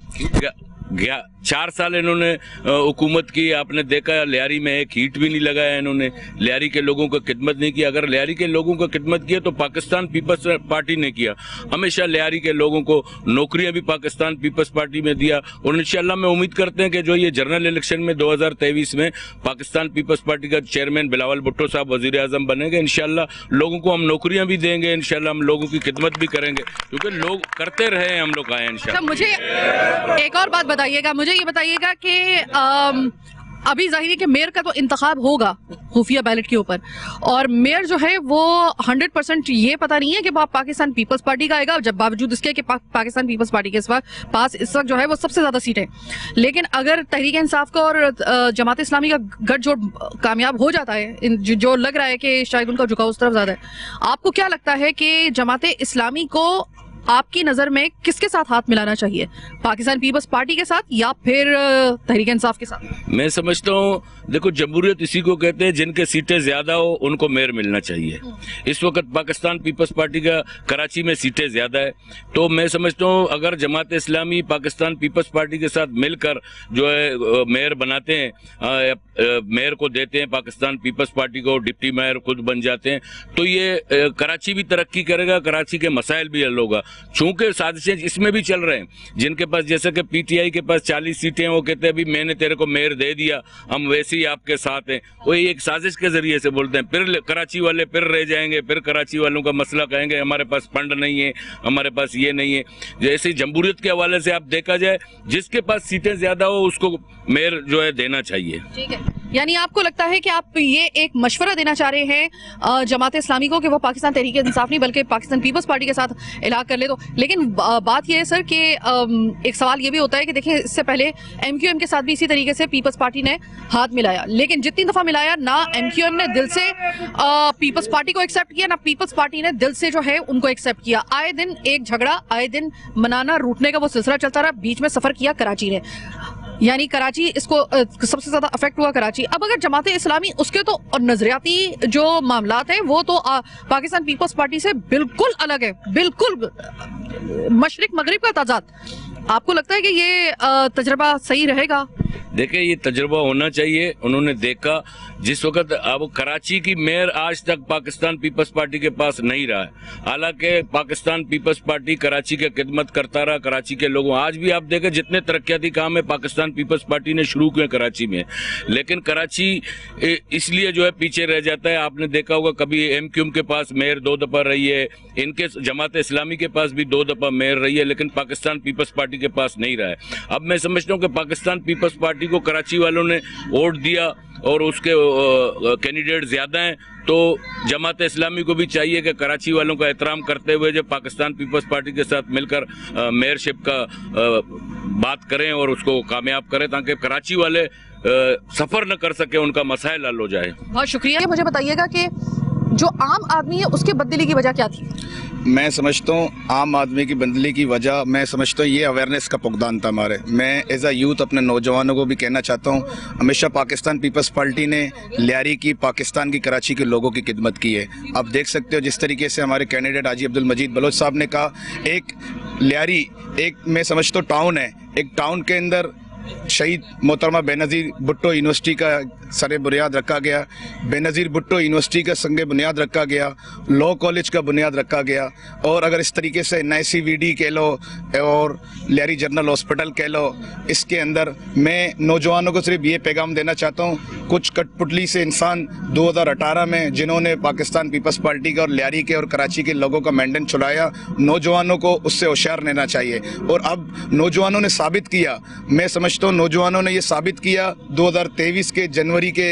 S6: 4 साल इन्होंने हुकूमत की, आपने देखा लियारी में एक हीट भी नहीं लगाया इन्होंने, लियारी के लोगों का खिदमत नहीं किया। अगर लियारी के लोगों का खिदमत किया तो पाकिस्तान पीपल्स पार्टी ने किया। हमेशा लियारी के लोगों को नौकरियां भी पाकिस्तान पीपल्स पार्टी में दिया, और इंशाल्लाह मैं उम्मीद करते हैं कि जो ये जनरल इलेक्शन में 2023 में पाकिस्तान पीपल्स पार्टी का चेयरमैन बिलावल भुट्टो साहब वजीर आजम बनेंगे। इंशाल्लाह लोगों को हम नौकरियां भी देंगे, इंशाल्लाह हम लोगों की खिदमत भी करेंगे, क्योंकि लोग करते रहे, हम लोग आए इंशाल्लाह।
S1: मुझे एक और बात बताइएगा, मुझे ये बताइएगा कि अभी जाहिर है कि मेयर का तो इंतखाब होगा खुफिया बैलेट के ऊपर, और मेयर जो है वो 100% ये पता नहीं है कि पाकिस्तान पीपल्स पार्टी का आएगा, जब बावजूद इसके कि पाकिस्तान पीपल्स पार्टी के पास इस वक्त जो है वो सबसे ज्यादा सीटें। लेकिन अगर तहरीक इंसाफ का और जमात इस्लामी का गठजोड़ कामयाब हो जाता है, जो लग रहा है कि शायद उनका झुकाव उस तरफ ज्यादा है, आपको क्या लगता है कि जमात इस्लामी को आपकी नजर में किसके साथ हाथ मिलाना चाहिए, पाकिस्तान पीपल्स पार्टी के साथ या फिर तहरीक इंसाफ के साथ? मैं
S6: समझता हूँ, देखो जमहूरियत इसी को कहते हैं जिनके सीटें ज्यादा हो उनको मेयर मिलना चाहिए। इस वक्त पाकिस्तान पीपल्स पार्टी का कराची में सीटें ज्यादा है, तो मैं समझता हूँ अगर जमात इस्लामी पाकिस्तान पीपल्स पार्टी के साथ मिलकर जो है मेयर बनाते हैं, मेयर को देते हैं पाकिस्तान पीपल्स पार्टी को, डिप्टी मेयर खुद बन जाते हैं, तो ये कराची भी तरक्की करेगा, कराची के मसाइल भी हल होगा। चूंकि साजिशें इसमें भी चल रहे हैं, जिनके पास जैसे कि पीटीआई के पास 40 सीटें, वो कहते हैं अभी मैंने तेरे को मेयर दे दिया, हम वैसे ही आपके साथ हैं। वो एक साजिश के जरिए से बोलते हैं, फिर कराची वाले फिर रह जाएंगे, फिर कराची वालों का मसला कहेंगे हमारे पास फंड नहीं है, हमारे पास ये नहीं है। जैसे जमहूरियत के हवाले से आप देखा जाए, जिसके पास सीटें ज्यादा हो उसको मेयर जो है देना चाहिए।
S1: ठीक है। यानी आपको लगता है कि आप ये एक मशवरा देना चाह रहे हैं जमात इस्लामी को कि वो पाकिस्तान तहरीक इंसाफ नहीं बल्कि पाकिस्तान पीपल्स पार्टी के साथ इलाक़ कर ले। तो लेकिन बात यह है सर कि एक सवाल ये भी होता है कि देखिए इससे पहले MQM के साथ भी इसी तरीके से पीपल्स पार्टी ने हाथ मिलाया, लेकिन जितनी दफ़ा मिलाया ना MQM ने दिल से पीपल्स पार्टी को एक्सेप्ट किया ना पीपल्स पार्टी ने दिल से जो है उनको एक्सेप्ट किया। आए दिन एक झगड़ा, आए दिन मनाना रूठने का वो सिलसिला चलता रहा। बीच में सफ़र किया कराची ने, यानी कराची इसको सबसे ज्यादा अफेक्ट हुआ कराची। अब अगर जमात इस्लामी उसके तो नजरियाती जो मामलात हैं वो तो पाकिस्तान पीपल्स पार्टी से बिल्कुल अलग है, बिल्कुल मशरिक मगरिब का ताजाद। आपको लगता है कि ये तजर्बा सही रहेगा?
S6: देखिए ये तजुर्बा होना चाहिए। उन्होंने देखा जिस वक्त अब कराची की मेयर आज तक पाकिस्तान पीपल्स पार्टी के पास नहीं रहा है, हालांकि पाकिस्तान पीपल्स पार्टी कराची की खिदमत करता रहा। कराची के लोगों आज भी आप देखें जितने तरक्याती काम है पाकिस्तान पीपल्स पार्टी ने शुरू किए कराची में, लेकिन कराची इसलिए जो है पीछे रह जाता है। आपने देखा होगा कभी MQM के पास मेयर 2 दफा रही है, इनके जमात इस्लामी के पास भी 2 दफा मेयर रही है, लेकिन पाकिस्तान पीपल्स पार्टी के पास नहीं रहा है। अब मैं समझता हूँ कि पाकिस्तान पीपल्स पार्टी को कराची वालों ने वोट दिया और उसके कैंडिडेट ज्यादा हैं, तो जमात इस्लामी को भी चाहिए कि कराची वालों का एहतराम करते हुए जो पाकिस्तान पीपल्स पार्टी के साथ मिलकर मेयरशिप का बात करें और उसको कामयाब करें ताकि कराची वाले सफर न कर सके, उनका मसाइल हल हो जाए।
S1: बहुत शुक्रिया। मुझे बताइएगा कि जो आम आदमी है उसके बदली की वजह क्या थी?
S7: मैं समझता हूँ आम आदमी की बदली की वजह, मैं समझता हूँ ये अवेयरनेस का फुकदान था हमारे। मैं एज अ यूथ अपने नौजवानों को भी कहना चाहता हूँ, हमेशा पाकिस्तान पीपल्स पार्टी ने लियारी की, पाकिस्तान की कराची के लोगों की खिदमत की है। आप देख सकते हो जिस तरीके से हमारे कैंडिडेट हाजी अब्दुल मजीद बलोच साहब ने कहा, एक लियारी एक मैं समझता हूँ टाउन है, एक टाउन के अंदर शहीद मोहतरमा बेनज़ीर भुट्टो यूनिवर्सिटी का सरे बुनियाद रखा गया, बेनज़ीर भुट्टो यूनिवर्सिटी का संगे बुनियाद रखा गया, लॉ कॉलेज का बुनियाद रखा गया। और अगर इस तरीके से NICVD कह लो और लियारी जनरल हॉस्पिटल कह लो, इसके अंदर मैं नौजवानों को सिर्फ ये पैगाम देना चाहता हूँ, कुछ कठपुतली से इंसान 2018 में जिन्होंने पाकिस्तान पीपल्स पार्टी का और लियारी के और कराची के लोगों का मेंटेन चुराया, नौजवानों को उससे होशियार रहना चाहिए। और अब नौजवानों ने साबित किया, मैं समझता हूँ नौजवानों ने ये साबित किया 2023 के जनवरी के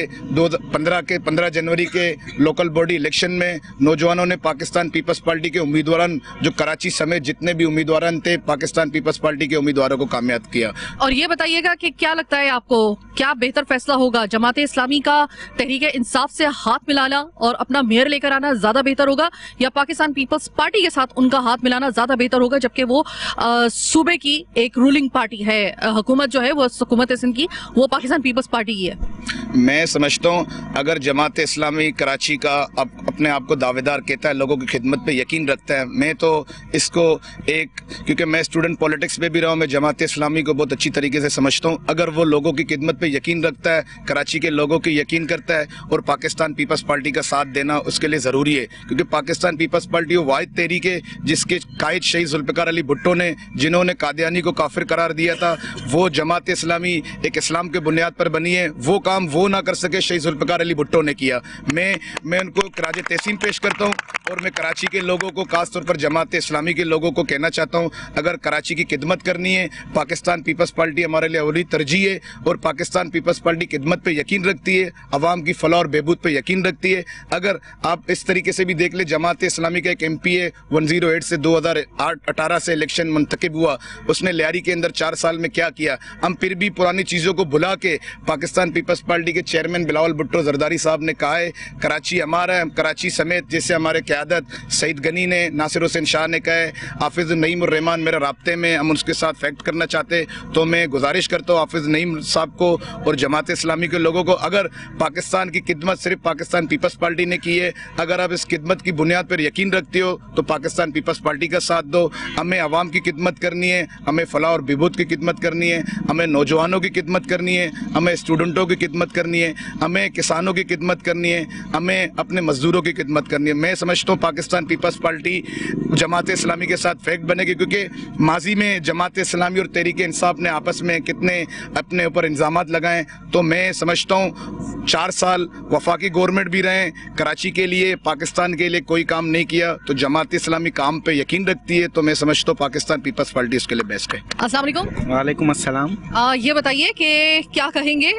S7: 15 जनवरी के लोकल बॉडी इलेक्शन में नौजवानों ने पाकिस्तान पीपल्स पार्टी के उम्मीदवार जो कराची समेत जितने भी उम्मीदवार थे पाकिस्तान पीपल्स पार्टी के उम्मीदवारों को कामयाब किया।
S1: और ये बताइएगा कि क्या लगता है आपको, क्या बेहतर फैसला होगा, जमात इस्लामी का तहरीक इंसाफ से हाथ मिलाना और अपना मेयर लेकर आना ज्यादा बेहतर होगा, या पाकिस्तान पीपल्स पार्टी के साथ उनका हाथ मिलाना ज्यादा बेहतर होगा, जबकि वो सूबे की एक रूलिंग पार्टी है, हुकूमत जो है वो हुकूमत सिंध की वो पाकिस्तान पीपल्स पार्टी की है?
S7: मैं समझता हूँ अगर जमात इस्लामी कराची का अपने आप को दावेदार कहता है, लोगों की खिदमत पे यकीन रखता है, मैं तो इसको एक, क्योंकि मैं स्टूडेंट पॉलिटिक्स में भी रहा हूँ, मैं जमात इस्लामी को बहुत अच्छी तरीके से समझता हूँ। अगर वो लोगों की खिदमत पे यकीन रखता है, कराची के लोगों की यकीन करता है और पाकिस्तान पीपल्स पार्टी का साथ देना उसके लिए ज़रूरी है, क्योंकि पाकिस्तान पीपल्स पार्टी वो वाहिद तहरीक है जिसके कायद शहीद जुल्फ़िकार अली भुट्टो ने, जिन्होंने कादियानी को काफिर करार दिया था, वो जमात इस्लामी एक इस्लाम के बुनियाद पर बनी है, वो काम वो ना कर सके शहीद जुल्फ़िकार अली भुट्टो ने किया। मैं उनको खराज तहसीन पेश करता हूँ और मैं कराची के लोगों को, खासतौर पर जमात इस्लामी के लोगों को कहना चाहता हूँ, अगर कराची की खिदमत करनी है, पाकिस्तान पीपल्स पार्टी हमारे लिए अवली तरजीह है और पाकिस्तान पीपल्स पार्टी खिदमत पे यकीन रखती है, अवाम की फलाह और बहबूद पे यकीन रखती है। अगर आप इस तरीके से भी देख ले, जमात इस्लामी का एक MP है 108 से 2018 से इलेक्शन मुंतखब हुआ, उसने लियारी के अंदर 4 साल में क्या किया। हम फिर भी पुरानी चीज़ों को भुला के, पाकिस्तान पीपल्स पार्टी के चेयरमैन बिलावल भुट्टो जरदारी साहब ने कहा है कराची हमारा है, कराची समेत जैसे हमारे क़यादत सईद गनी ने, नासिर हुसैन शाह ने कहा है, हाफिज़ नईम उर रहमान मेरे राब्ते में, हम उसके साथ फैक्ट करना चाहते, तो मैं गुजारिश करता हूँ हाफिज़ नईम साहब को और जमात इस्लामी के लोगों को, अगर पाकिस्तान की खिदमत सिर्फ पाकिस्तान पीपल्स पार्टी ने की है, अगर आप इस खिदमत की बुनियाद पर यकीन रखते हो तो पाकिस्तान पीपल्स पार्टी का साथ दो। हमें आवाम की खिदमत करनी है, हमें फलाह और बहबूद की खिदमत करनी है, हमें नौजवानों की खिदमत करनी है, हमें स्टूडेंटों की खिदमत करनी है, हमें किसानों की खिदमत करनी है, हमें अपने मजदूरों की खिदमत करनी है। मैं समझता हूँ पाकिस्तान पीपल्स पार्टी जमात इस्लामी के साथ फैक्ट बनेगी, क्योंकि माजी में जमात इस्लामी और तहरीक इंसाफ ने आपस में कितने अपने ऊपर इंजामात लगाएं, तो मैं समझता हूँ 4 साल वफाकी गवर्नमेंट भी रहे, कराची के लिए, पाकिस्तान के लिए कोई काम नहीं किया, तो जमात इस्लामी काम पे यकीन रखती है, तो मैं समझता हूँ पाकिस्तान पीपल्स पार्टी उसके लिए बेस्ट है।
S1: अस्सलाम वालेकुम।
S8: वालेकुम अस्सलाम।
S1: ये बताइए कि क्या कहेंगे,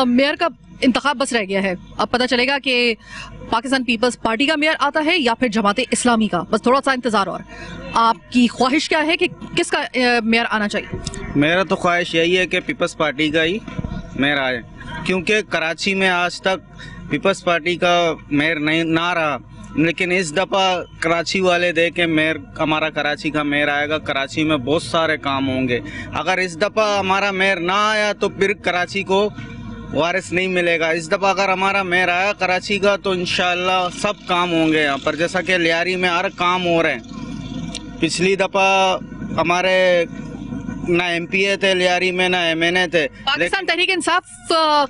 S1: मेयर का इंतखाब बस रह गया है, अब पता चलेगा कि पाकिस्तान पीपल्स पार्टी का मेयर आता है या फिर जमात इस्लामी का। बस थोड़ा सा इंतजार। और आपकी ख्वाहिश क्या है कि किसका मेयर आना चाहिए?
S8: मेरा तो ख्वाहिश यही है कि पीपल्स पार्टी का ही मेयर आए, क्योंकि कराची में आज तक पीपल्स पार्टी का मेयर नहीं ना रहा, लेकिन इस दफ़ा कराची वाले दे के मेयर हमारा कराची का मेयर आएगा। कराची में बहुत सारे काम होंगे। अगर इस दफ़ा हमारा मेयर ना आया तो फिर कराची को वारिस नहीं मिलेगा। इस दफ़ा अगर हमारा मेयर आया कराची का तो इंशाअल्लाह सब काम होंगे यहाँ पर, जैसा कि लियारी में हर काम हो रहे हैं। पिछली दफ़ा हमारे ना एमपीए थे लियारी में, ना एमएनए थे।
S1: पाकिस्तान तहरीक इंसाफ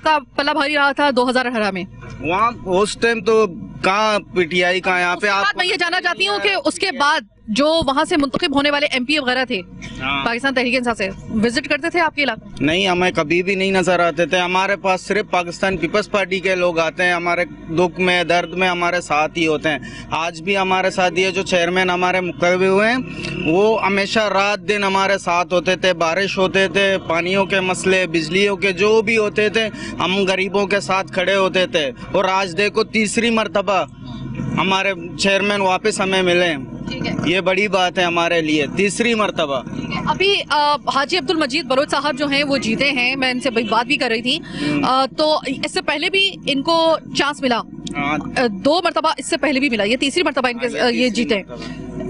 S1: का पल्ला भारी रहा था 2018 में।
S8: वहाँ उस टाइम तो कहाँ पीटीआई का, यहाँ पे आप
S1: मैं ये जानना चाहती हूँ कि उसके बाद जो वहाँ से मुंतखब होने वाले एमपी वगैरह थे पाकिस्तान तहरीक इंसाफ से, विजिट करते थे आपके इलाके?
S8: नहीं, हमें कभी भी नहीं नजर आते थे। हमारे पास सिर्फ पाकिस्तान पीपल्स पार्टी के लोग आते हैं, हमारे दुख में दर्द में हमारे साथ ही होते हैं। आज भी हमारे साथ ये जो चेयरमैन हमारे मुकर्रर हुए हैं वो हमेशा रात दिन हमारे साथ होते थे। बारिश होते थे, पानियों के मसले, बिजलियों के जो भी होते थे, हम गरीबों के साथ खड़े होते थे। और आज देखो तीसरी मरतबा हमारे चेयरमैन वापस हमें मिले, ये बड़ी बात है हमारे लिए, तीसरी मरतबा।
S1: अभी हाजी अब्दुल मजीद बलोच साहब जो हैं वो जीते हैं, मैं इनसे बात भी कर रही थी। तो इससे पहले भी इनको चांस मिला, 2 मरतबा इससे पहले भी मिला, ये तीसरी मरतबा इनके ये जीते।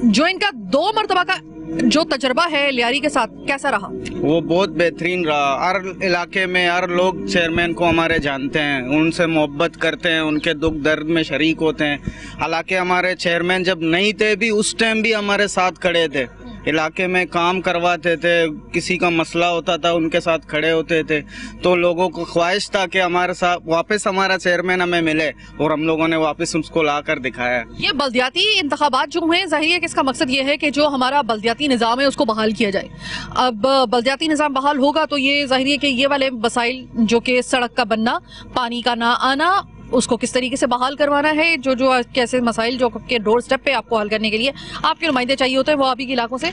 S1: जो इनका 2 मरतबा का जो तजर्बा है लियारी के साथ, कैसा रहा?
S8: वो बहुत बेहतरीन रहा। हर इलाके में हर लोग चेयरमैन को हमारे जानते हैं, उनसे मोहब्बत करते हैं, उनके दुख दर्द में शरीक होते हैं। हालांकि हमारे चेयरमैन जब नहीं थे भी उस टाइम भी हमारे साथ खड़े थे, इलाके में काम करवाते थे, किसी का मसला होता था उनके साथ खड़े होते थे। तो लोगों को ख्वाहिश था कि हमारे साथ वापस हमारा चेयरमैन हमें मिले, और हम लोगों ने वापस उसको ला कर दिखाया।
S1: ये बल्दियाती इंतखाबात जो हैं, जाहिर है कि इसका मकसद ये है कि जो हमारा बल्दियाती निज़ाम है उसको बहाल किया जाए। अब बल्दियाती निज़ाम बहाल होगा तो ये जाहिर है कि ये वाले मसाइल जो कि सड़क का बनना, पानी का ना आना, उसको किस तरीके से बहाल करवाना है, जो कैसे मसाइल जो के डोर स्टेप पे आपको हल करने के लिए आपके नुमाइंदे चाहिए होते हैं, वो आप ही के इलाकों से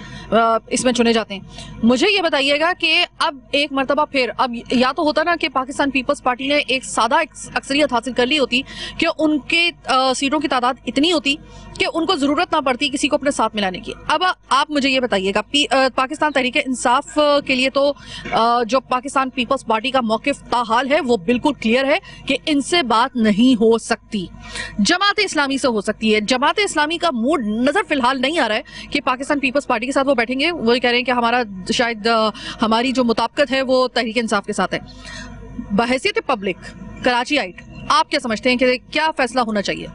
S1: इसमें चुने जाते हैं। मुझे ये बताइएगा कि अब एक मरतबा फिर, अब या तो होता ना कि पाकिस्तान पीपल्स पार्टी ने एक सादा अक्सरियत हासिल कर ली होती कि उनके सीटों की तादाद इतनी होती कि उनको जरूरत ना पड़ती किसी को अपने साथ मिलाने की। अब आप मुझे ये बताइएगा, पाकिस्तान तहरीक इंसाफ के लिए तो जो पाकिस्तान पीपल्स पार्टी का मौकिफ ताहाल है वो बिल्कुल क्लियर है कि इनसे बात नहीं हो सकती, जमात इस्लामी से हो सकती है। जमात इस्लामी का मूड नजर फिलहाल नहीं आ रहा है कि पाकिस्तान पीपल्स पार्टी के साथ वो बैठेंगे। वो कह रहे हैं कि हमारा शायद हमारी जो मुताबिकत है वो तहरीक इंसाफ के साथ है। बहैसियत पब्लिक कराचीआइट, आप क्या समझते हैं कि क्या फैसला होना चाहिए?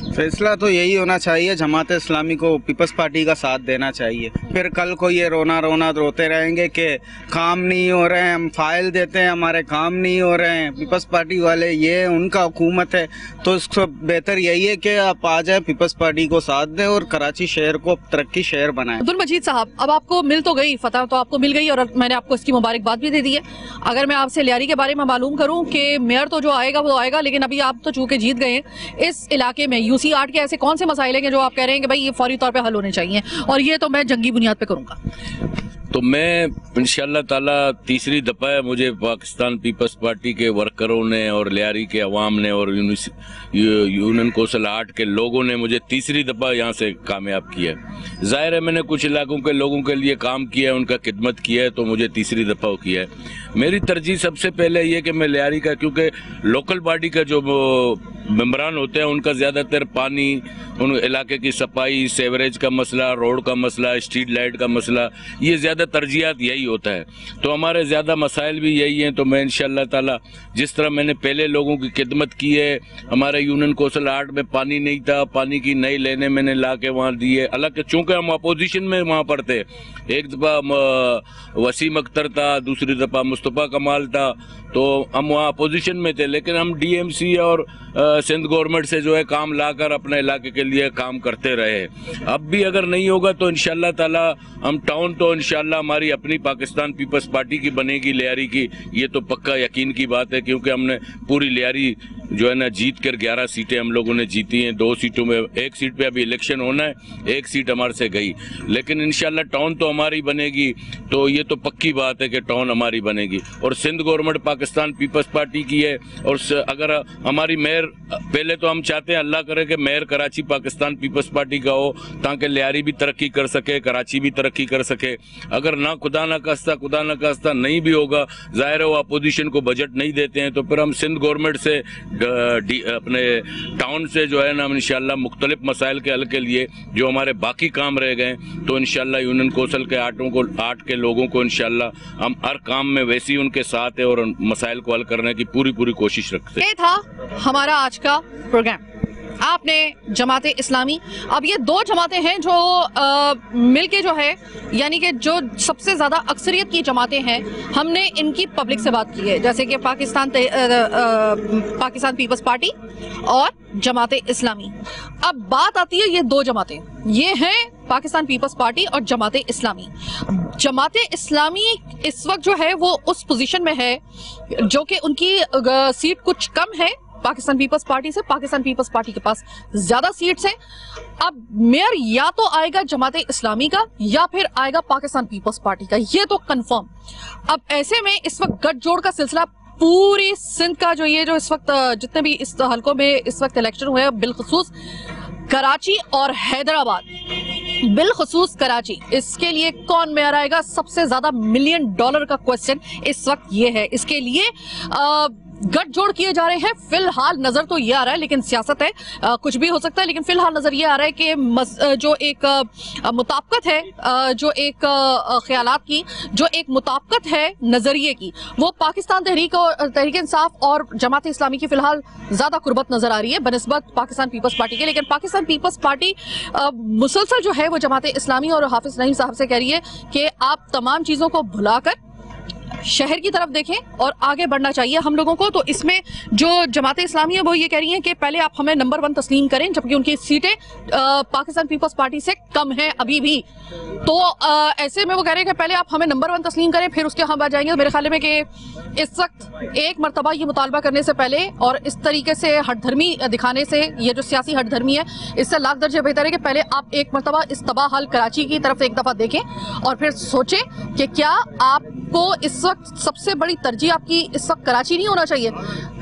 S8: फैसला तो यही होना चाहिए, जमात इस्लामी को पीपल्स पार्टी का साथ देना चाहिए। फिर कल को ये रोना रोते रहेंगे कि काम नहीं हो रहे हैं, हम फाइल देते हैं हमारे काम नहीं हो रहे हैं। पीपल्स पार्टी वाले ये उनका हुकूमत है, तो इसको बेहतर यही है कि आप आ जाए, पीपल्स पार्टी को साथ दें और कराची शहर को तरक्की शहर बनाएं।
S1: अब्दुल मजीद साहब, अब आपको मिल तो गई फतह, तो आपको मिल गई और मैंने आपको इसकी मुबारकबाद भी दे दी है। अगर मैं आपसे लियारी के बारे में मालूम करूं कि मेयर तो जो आएगा वो आएगा, लेकिन अभी आप तो चूंकि जीत गए हैं, इस इलाके में यूसी 8 के ऐसे कौन से मसाइल हैं जो आप कह रहे हैं कि भाई ये फौरी तौर पे हल होने चाहिए और ये तो मैं जंगी बुनियाद पे करूंगा?
S6: तो मैं इंशाअल्लाह ताला तीसरी दफ़ा है मुझे पाकिस्तान पीपल्स पार्टी के वर्करों ने और लियारी के अवाम ने और यूनियन कौंसिल 8 के लोगों ने मुझे तीसरी दफ़ा यहाँ से कामयाब किया है। ज़ाहिर है मैंने कुछ इलाकों के लोगों के लिए काम किया है, उनका खिदमत किया है, तो मुझे तीसरी दफ़ा वो किया है। मेरी तरजीह सबसे पहले ये कि मैं लियारी का, क्योंकि लोकल बॉडी का जो मेम्बरान होते हैं उनका ज़्यादातर पानी, उन इलाके की सफाई, सेवरेज का मसला, रोड का मसला, स्ट्रीट लाइट का मसला, ये ज़्यादा तरजीहात यही होता है। तो हमारे ज़्यादा मसाइल भी यही हैं। तो मैं इंशाअल्लाह ताला जिस तरह मैंने पहले लोगों की खिदमत की है, हमारे यूनियन कौंसिल 8 में पानी नहीं था, पानी की नई लेने मैंने ला के वहाँ दी है। हालांकि चूँकि हम अपोजिशन में वहाँ पर थे, एक दफ़ा वसीम अख्तर था, दूसरी दफ़ा मुस्तफ़ा कमाल था, तो हम वहाँ अपोजिशन में थे, लेकिन हम डीएमसी और सिंध गवर्नमेंट से जो है काम लाकर अपने इलाके के लिए काम करते रहे। अब भी अगर नहीं होगा तो इंशाल्लाह ताला हम टाउन तो इंशाल्लाह हमारी अपनी पाकिस्तान पीपल्स पार्टी की बनेगी, लियारी की, ये तो पक्का यकीन की बात है, क्योंकि हमने पूरी लियारी जो है ना जीत कर 11 सीटें हम लोगों ने जीती हैं। 2 सीटों में 1 सीट पे अभी इलेक्शन होना है, 1 सीट हमारे से गई, लेकिन इंशाल्लाह टाउन तो हमारी बनेगी। तो ये तो पक्की बात है कि टाउन हमारी बनेगी। और Sindh government Pakistan peoples party की है। और अगर हमारी मेयर, पहले तो हम चाहते हैं अल्लाह करे कि mayor Karachi Pakistan peoples party का हो, ताकि लियारी भी तरक्की कर सके, कराची भी तरक्की कर सके। अगर ना खुदा ना खास्ता नहीं भी होगा, जाहिर है वो अपोजिशन को बजट नहीं देते हैं, तो फिर हम सिंध गवर्नमेंट से अपने टाउन से जो है ना इंशाल्लाह मुख्तलिफ मसाइल के हल के लिए जो हमारे बाकी काम रह गए, तो इंशाल्लाह यूनियन कौंसिल के 8 के लोगों को इंशाल्लाह हम हर काम में वैसे ही उनके साथ है और मसाइल को हल करने की पूरी कोशिश रखते हैं।
S1: ये था हमारा आज का प्रोग्राम। आपने जमाते इस्लामी, अब ये 2 जमातें हैं जो मिलके जो है, यानी कि जो सबसे ज्यादा अक्सरियत की जमातें हैं, हमने इनकी पब्लिक से बात की है, जैसे कि पाकिस्तान पीपल्स पार्टी और जमाते इस्लामी। अब बात आती है ये 2 जमातें, ये हैं पाकिस्तान पीपल्स पार्टी और जमाते इस्लामी। जमाते इस्लामी इस वक्त जो है वो उस पोजीशन में है जो कि उनकी सीट कुछ कम है पाकिस्तान पीपल्स पार्टी से। पाकिस्तान पीपल्स पार्टी के पास ज्यादा सीट्स हैं। अब मेयर या तो आएगा जमाते इस्लामी का या फिर आएगा पाकिस्तान पीपल्स पार्टी का, ये तो कंफर्म। अब ऐसे में इस वक्त गठजोड़ का सिलसिला पूरी सिंध का जो इस वक्त जितने भी इस हलकों में इस वक्त इलेक्शन हुए हैं, बिलखसूस कराची और हैदराबाद, बिलखसूस कराची, इसके लिए कौन मेयर आएगा, सबसे ज्यादा $1 मिलियन का क्वेश्चन इस वक्त ये है। इसके लिए गठजोड़ किए जा रहे हैं। फिलहाल नजर तो ये आ रहा है, लेकिन सियासत है, कुछ भी हो सकता है, लेकिन फिलहाल नजर ये आ रहा है कि जो एक मुताबिकत है, जो एक ख्यालात की जो एक मुताबिकत है नजरिए की, वो पाकिस्तान तहरीक इंसाफ और जमात इस्लामी की फिलहाल ज्यादा कुर्बत नजर आ रही है बनिस्बत पाकिस्तान पीपल्स पार्टी के। लेकिन पाकिस्तान पीपल्स पार्टी मुसलसल जो है वो जमात इस्लामी और हाफिज नईम साहब से कह रही है कि आप तमाम चीजों को भुलाकर शहर की तरफ देखें और आगे बढ़ना चाहिए हम लोगों को। तो इसमें जो जमात इस्लामी है वो ये कह रही हैं कि पहले आप हमें नंबर 1 तस्लीम करें, जबकि उनकी सीटें पाकिस्तान पीपल्स पार्टी से कम हैं अभी भी। तो ऐसे में वो कह रहे हैं कि पहले आप हमें नंबर 1 तस्लीम करें, फिर उसके हम आ जाएंगे। मेरे ख्याल में कि इस वक्त एक मरतबा ये मुतालबा करने से पहले और इस तरीके से हटधर्मी दिखाने से, ये जो सियासी हटधर्मी है, इससे लाख दर्जे बेहतर है कि पहले आप एक मरतबा इस तबाह हाल कराची की तरफ एक दफा देखें और फिर सोचें कि क्या आपको इस वक्त सबसे बड़ी तरजीह आपकी इस वक्त कराची नहीं होना चाहिए।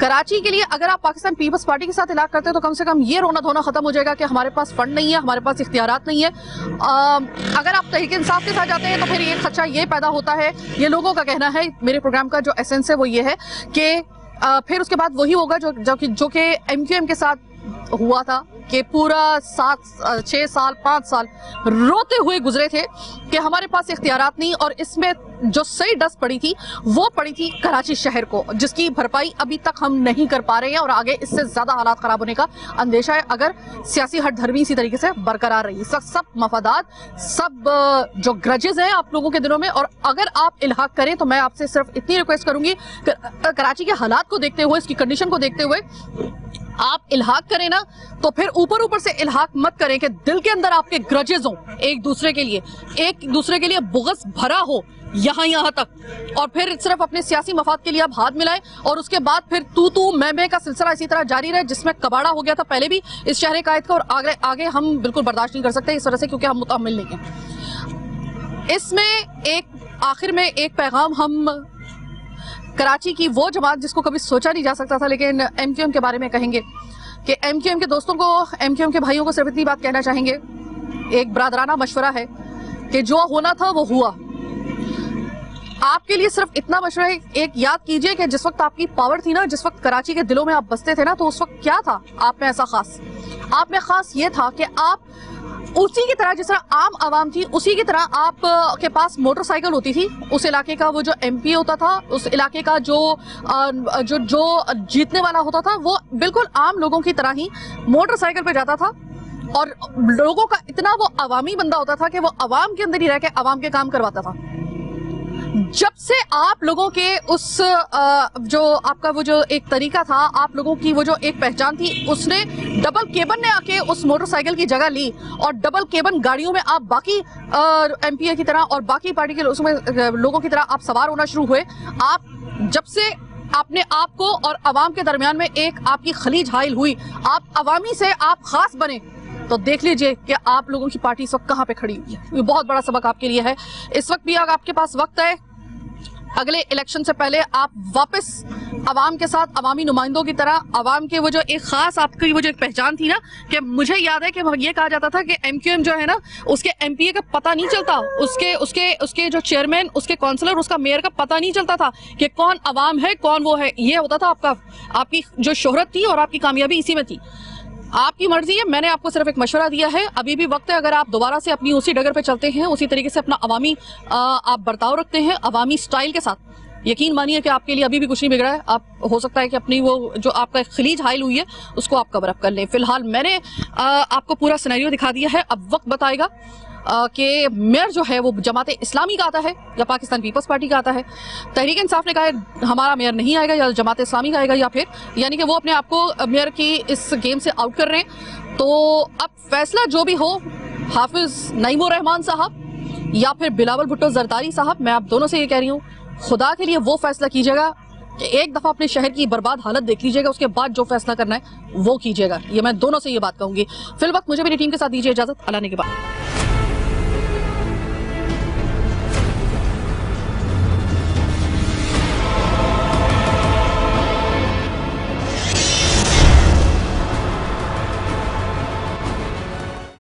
S1: कराची के लिए अगर आप पाकिस्तान पीपल्स पार्टी के साथ इलाक करते हैं तो कम से कम ये रोना धोना खत्म हो जाएगा कि हमारे पास फंड नहीं है, हमारे पास इख्तियारात नहीं है। अगर आप तहरीक इंसाफ के साथ जाते हैं तो फिर ये खदशा ये पैदा होता है, ये लोगों का कहना है, मेरे प्रोग्राम का जो एसेंस है वो ये है कि फिर उसके बाद वही होगा जो कि MQM के साथ हुआ था कि पूरा 6 साल 5 साल रोते हुए गुजरे थे कि हमारे पास इख्तियारात नहीं। और इसमें जो सही डस पड़ी थी वो पड़ी थी कराची शहर को, जिसकी भरपाई अभी तक हम नहीं कर पा रहे हैं और आगे इससे ज्यादा हालात खराब होने का अंदेशा है अगर सियासी हटधर्मी इसी तरीके से बरकरार रही। सब मफादात, सब जो ग्रजेस हैं आप लोगों के दिलों में, और अगर आप इल्हाक करें तो मैं आपसे सिर्फ इतनी रिक्वेस्ट करूंगी, कराची के हालात को देखते हुए, इसकी कंडीशन को देखते हुए आप इल्हाक करें ना तो फिर ऊपर से इल्हाक मत करें कि दिल के अंदर आपके ग्रजेस हो एक दूसरे के लिए बुग़्ज़ भरा हो यहाँ तक, और फिर सिर्फ अपने सियासी मफाद के लिए आप हाथ मिलाएं और उसके बाद फिर तू मैं का सिलसिला इसी तरह जारी रहे, जिसमें कबाड़ा हो गया था पहले भी इस शहर कायद का, और आगे हम बिल्कुल बर्दाश्त नहीं कर सकते इस वजह से, क्योंकि हम मुतहम्मिल नहीं हैं। इसमें एक आखिर में एक पैगाम हम कराची की वो जमात जिसको कभी सोचा नहीं जा सकता था, लेकिन MQM के बारे में कहेंगे कि MQM के दोस्तों को, MQM के भाइयों को सिर्फ इतनी बात कहना चाहेंगे, एक बरादराना मशवरा है कि जो होना था वो हुआ। आपके लिए सिर्फ इतना मशवरा है, एक याद कीजिए कि जिस वक्त आपकी पावर थी ना, जिस वक्त कराची के दिलों में आप बसते थे ना, तो उस वक्त क्या था आप में ऐसा खास? आप में खास ये था कि आप उसी की तरह, जिस तरह आम आवाम थी उसी की तरह आप के पास मोटरसाइकिल होती थी। उस इलाके का वो जो MP होता था, उस इलाके का जो जीतने वाला होता था, वो बिल्कुल आम लोगों की तरह ही मोटरसाइकिल पे जाता था और लोगों का इतना वो अवामी बंदा होता था कि वो अवाम के अंदर ही रह के अवाम के काम करवाता था। जब से आप लोगों के उस जो आपका वो जो एक तरीका था, आप लोगों की वो जो एक पहचान थी, उसने डबल केबन ने आके उस मोटरसाइकिल की जगह ली और डबल केबन गाड़ियों में आप बाकी एमपीए की तरह और बाकी पार्टी के लोगों की तरह आप सवार होना शुरू हुए। आप जब से अपने आप को और अवाम के दरमियान में एक आपकी खलीज हाइल हुई, आप अवामी से आप खास बने, तो देख लीजिए कि आप लोगों की पार्टी इस वक्त कहां पे खड़ी हुई है। ये बहुत बड़ा सबक आपके लिए है। इस वक्त भी अगर आपके पास वक्त है, अगले इलेक्शन से पहले आप वापस अवाम के साथ अवामी नुमाइंदों की तरह, अवाम के वो जो एक खास आपकी वो जो एक पहचान थी ना, कि मुझे याद है कि ये कहा जाता था कि एमक्यूएम जो है ना, उसके एमपीए का पता नहीं चलता, उसके जो चेयरमैन, उसके काउंसलर, उसका मेयर का पता नहीं चलता था कि कौन अवाम है कौन वो है। ये होता था आपकी जो शोहरत थी और आपकी कामयाबी इसी में थी। आपकी मर्जी है, मैंने आपको सिर्फ एक मशवरा दिया है। अभी भी वक्त है, अगर आप दोबारा से अपनी उसी डगर पे चलते हैं, उसी तरीके से अपना अवामी आप बर्ताव रखते हैं, अवामी स्टाइल के साथ, यकीन मानिए कि आपके लिए अभी भी कुछ नहीं बिगड़ा है। आप हो सकता है कि अपनी वो जो आपका खलीज हाइल हुई है उसको आप कवर अप कर लें। फिलहाल मैंने आपको पूरा सिनेरियो दिखा दिया है। अब वक्त बताएगा कि मेयर जो है वो जमाते इस्लामी का आता है या पाकिस्तान पीपल्स पार्टी का आता है। तहरीक इंसाफ ने कहा है हमारा मेयर नहीं आएगा, या जमाते इस्लामी का आएगा, या फिर यानी कि वो अपने आप को मेयर की इस गेम से आउट कर रहे हैं। तो अब फैसला जो भी हो, हाफिज नईमुर रहमान साहब या फिर बिलावल भुट्टो जरदारी साहब, मैं आप दोनों से ये कह रही हूँ, खुदा के लिए वो फैसला कीजिएगा कि एक दफा अपने शहर की बर्बाद हालत देख लीजिएगा, उसके बाद जो फैसला करना है वो कीजिएगा। ये मैं दोनों से ये बात कहूंगी। फिल वक्त मुझे मेरी टीम के साथ दीजिए इजाजत। अल्लाह ने के बाद।